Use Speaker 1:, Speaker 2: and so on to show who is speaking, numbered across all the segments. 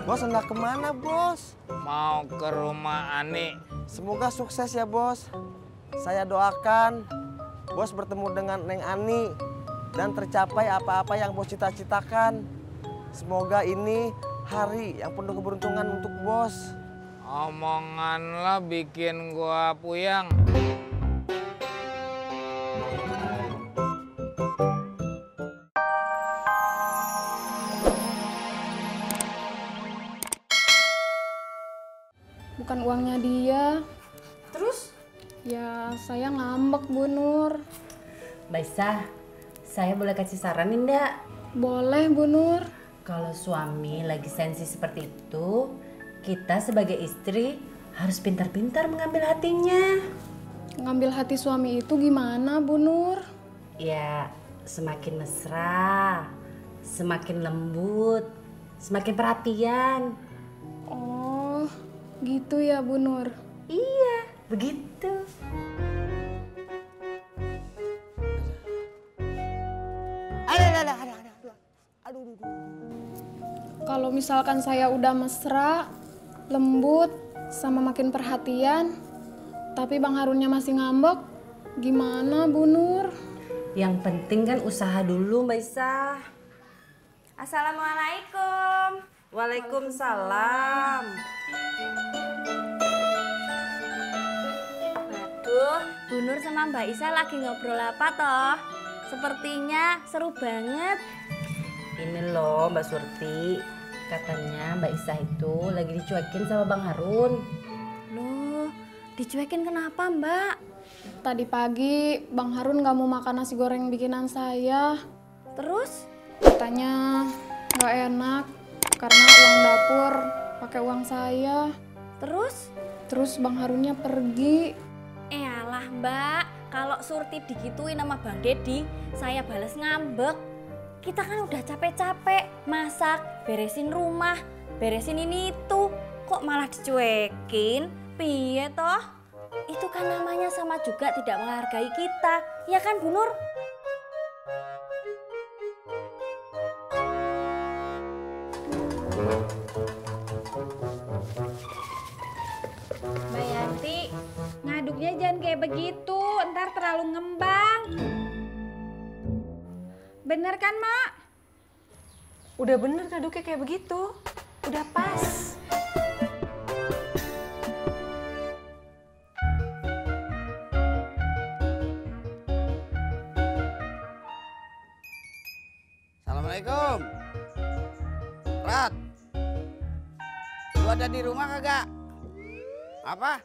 Speaker 1: Bos hendak kemana, Bos?
Speaker 2: Mau ke rumah Ani.
Speaker 1: Semoga sukses ya, Bos. Saya doakan Bos bertemu dengan Neng Ani dan tercapai apa-apa yang Bos cita-citakan. Semoga ini hari yang penuh keberuntungan untuk Bos.
Speaker 2: Omongan lo bikin gua puyeng.
Speaker 3: Bukan uangnya dia.
Speaker 4: Terus?
Speaker 3: Ya, saya ngambek, Bu Nur.
Speaker 4: Mbak Isa, saya boleh kasih saran enggak?
Speaker 3: Boleh, Bu Nur.
Speaker 4: Kalau suami lagi sensi seperti itu, kita sebagai istri harus pintar-pintar mengambil hatinya.
Speaker 3: Ngambil hati suami itu gimana, Bu Nur?
Speaker 4: Ya, semakin mesra, semakin lembut, semakin perhatian.
Speaker 3: Oh, gitu ya, Bu Nur.
Speaker 4: Iya, begitu.
Speaker 1: Aduh.
Speaker 3: Kalau misalkan saya udah mesra, lembut, sama makin perhatian, tapi Bang Harunnya masih ngambek, gimana, Bu Nur?
Speaker 4: Yang penting kan usaha dulu, Mbak Isa.
Speaker 5: Assalamualaikum.
Speaker 4: Waalaikumsalam.
Speaker 5: Waduh, Bu Nur sama Mbak Isa lagi ngobrol apa toh? Sepertinya seru banget.
Speaker 4: Ini loh Mbak Surti, katanya Mbak Isa itu lagi dicuekin sama Bang Harun.
Speaker 5: Loh, dicuekin kenapa Mbak?
Speaker 3: Tadi pagi Bang Harun gak mau makan nasi goreng bikinan saya.
Speaker 5: Terus?
Speaker 3: Katanya gak enak karena uang dapur pakai uang saya.
Speaker 5: Terus?
Speaker 3: Terus Bang Harunnya pergi.
Speaker 5: Alah Mbak, kalau Surti digituin sama Bang Dedi, saya bales ngambek. Kita kan udah capek-capek masak, beresin rumah, beresin ini itu, kok malah dicuekin? Piye toh? Itu kan namanya sama juga tidak menghargai kita, ya kan Bu Nur?
Speaker 6: Mbak Yanti, ngaduknya jangan kayak begitu, ntar terlalu ngembang. Bener kan, Mak?
Speaker 4: Udah bener ngaduknya kayak begitu. Udah pas.
Speaker 2: Assalamualaikum. Rat. Lu ada di rumah kagak? Apa?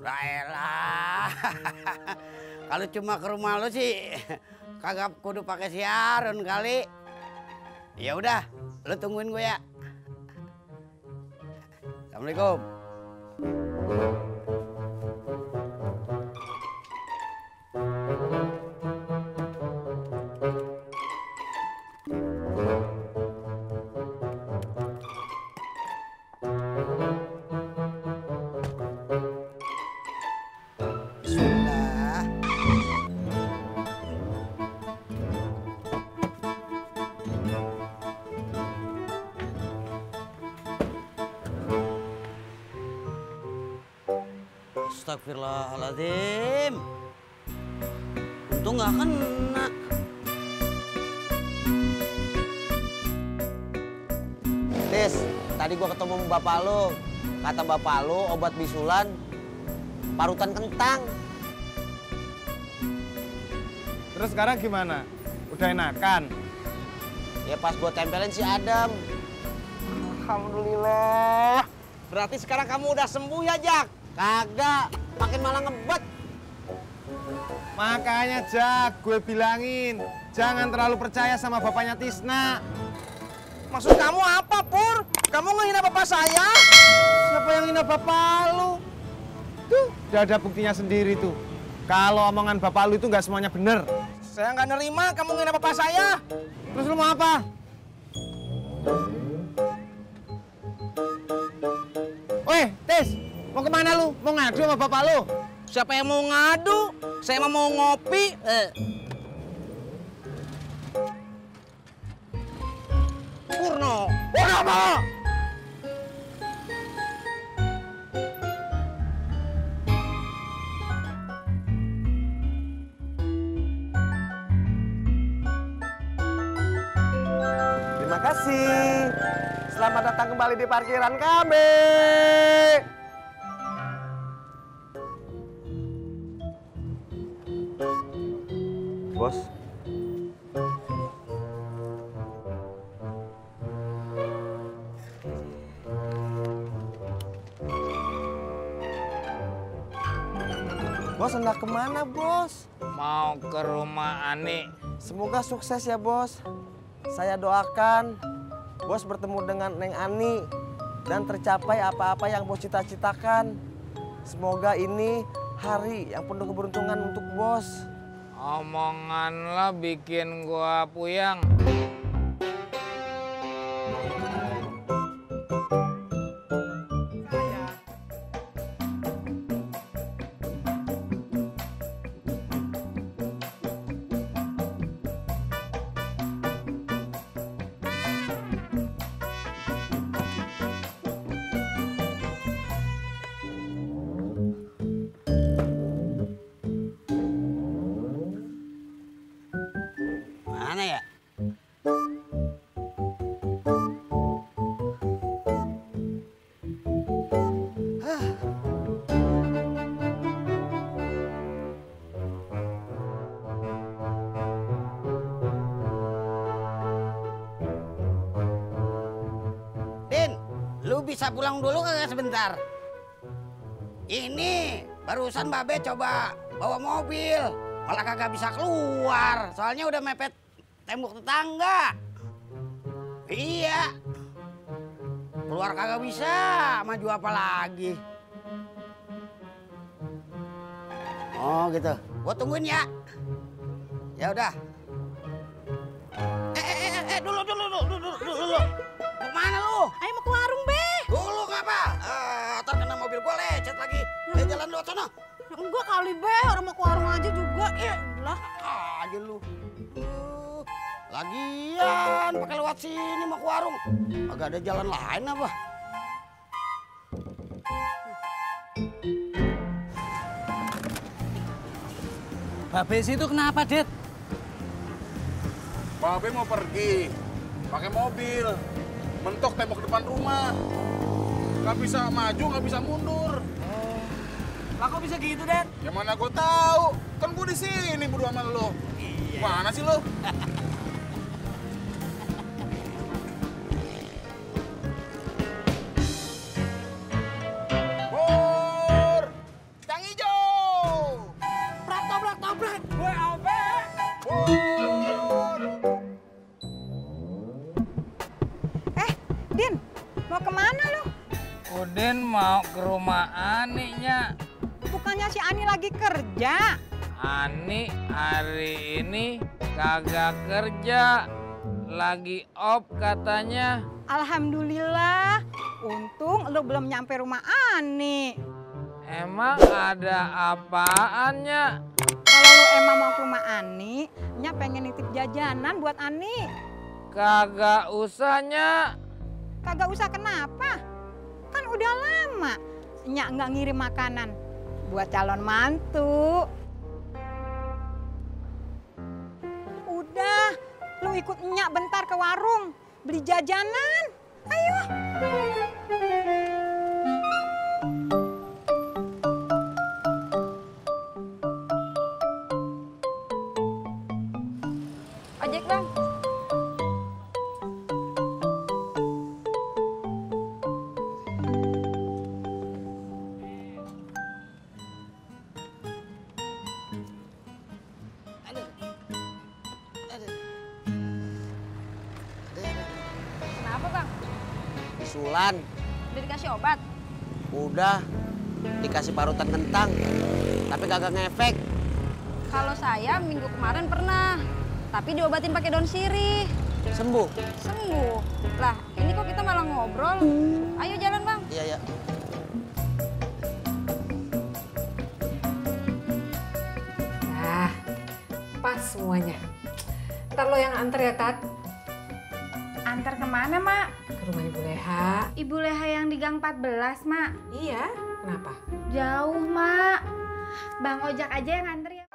Speaker 2: Elah. Kalau cuma ke rumah lu sih kagak kudu pakai siaran kali. Ya udah, lu tungguin gue ya. Assalamualaikum. Bismillah. Astagfirullahaladzim. Untung gak kena.
Speaker 1: Tis, tadi gua ketemu sama bapak lu. Kata bapak lu obat bisulan parutan kentang.
Speaker 7: Terus sekarang gimana? Udah enakan?
Speaker 1: Ya pas gua tempelin si Adam. Alhamdulillah. Berarti sekarang kamu udah sembuh ya, Jak? Kagak, makin malah ngebet.
Speaker 7: Makanya Jak, gue bilangin jangan terlalu percaya sama bapaknya Tisna.
Speaker 1: Maksud kamu apa, Pur? Kamu ngehina bapak saya?
Speaker 7: Siapa yang hina bapak lu? Tuh, udah ada buktinya sendiri tuh. Kalau omongan bapak lu itu nggak semuanya bener.
Speaker 1: Saya nggak nerima kamu ngehina bapak saya.
Speaker 7: Terus lu mau apa? Weh, Tis, mau kemana lu? Mau ngadu sama bapak lu?
Speaker 1: Siapa yang mau ngadu? Saya mah mau ngopi.
Speaker 2: Purno. Purnomo.
Speaker 1: Terima kasih. Selamat datang kembali di parkiran kami. Bos. Bos hendak kemana, Bos?
Speaker 8: Mau ke rumah Ani.
Speaker 1: Semoga sukses ya, Bos. Saya doakan Bos bertemu dengan Neng Ani dan tercapai apa-apa yang Bos cita-citakan. Semoga ini hari yang penuh keberuntungan untuk Bos.
Speaker 8: Omongan lo bikin gua puyeng.
Speaker 2: Mana ya? Din, lu bisa pulang dulu kagak sebentar? Ini barusan Babe coba bawa mobil, malah kagak bisa keluar. Soalnya udah mepet tembok tetangga. Iya. Keluar kagak bisa, maju apa lagi? Oh gitu. Gua tungguin ya. Ya udah. Dulu. Mau kemana lu?
Speaker 6: Ayo mau ke warung, Be.
Speaker 2: Dulu ngapa? Ntar kena mobil gua lecet lagi. Jalan lu sono.
Speaker 6: Enggak kali, Be. Orang mau ke warung aja juga. Lah.
Speaker 2: Aja lu. Lagian pakai lewat sini mau ke warung. Agak ada jalan lain apa?
Speaker 9: Babe situ kenapa, Det?
Speaker 10: Babe mau pergi, pakai mobil, mentok tembok depan rumah. Nggak bisa maju, nggak bisa mundur.
Speaker 9: Lah kok bisa gitu, Det?
Speaker 10: Ya mana gue tahu, kan gue di sini berdua sama lo.
Speaker 9: Iya.
Speaker 10: Mana sih lo? Bur, cang hijau.
Speaker 9: Tobrak. Gue Abe.
Speaker 10: Bur.
Speaker 6: Din, mau kemana lu?
Speaker 8: Udin mau ke rumah Ani, Nya.
Speaker 6: Bukannya si Ani lagi kerja?
Speaker 8: Ani hari ini kagak kerja. Lagi off katanya.
Speaker 6: Alhamdulillah. Untung lu belum nyampe rumah Ani.
Speaker 8: Emang ada apaannya?
Speaker 6: Kalau lu emang mau ke rumah Ani, Nya pengen nitip jajanan buat Ani.
Speaker 8: Kagak usahnya.
Speaker 6: Kagak usah kenapa? Kan udah lama Nya nggak ngirim makanan buat calon mantu. Udah, lu ikut Nya bentar ke warung beli jajanan. Ayo.
Speaker 5: Ojek, Bang. Kenapa, Bang?
Speaker 2: Sulan,
Speaker 5: Udah dikasih obat?
Speaker 2: udah dikasih parutan kentang, tapi kagak ngefek.
Speaker 5: Kalau saya minggu kemarin pernah, tapi diobatin pakai daun sirih.
Speaker 2: Sembuh.
Speaker 5: Sembuh. Lah, ini kok kita malah ngobrol. Ayo jalan, Bang.
Speaker 2: Iya ya.
Speaker 4: Nah, pas semuanya. Ntar lo yang anter ya, Tat.
Speaker 11: Antar kemana, Mak?
Speaker 4: Ke rumah Ibu Leha.
Speaker 11: Ibu Leha yang di Gang 14, Mak.
Speaker 4: Iya, kenapa?
Speaker 11: Jauh, Mak. Bang Ojak aja yang nganter ya.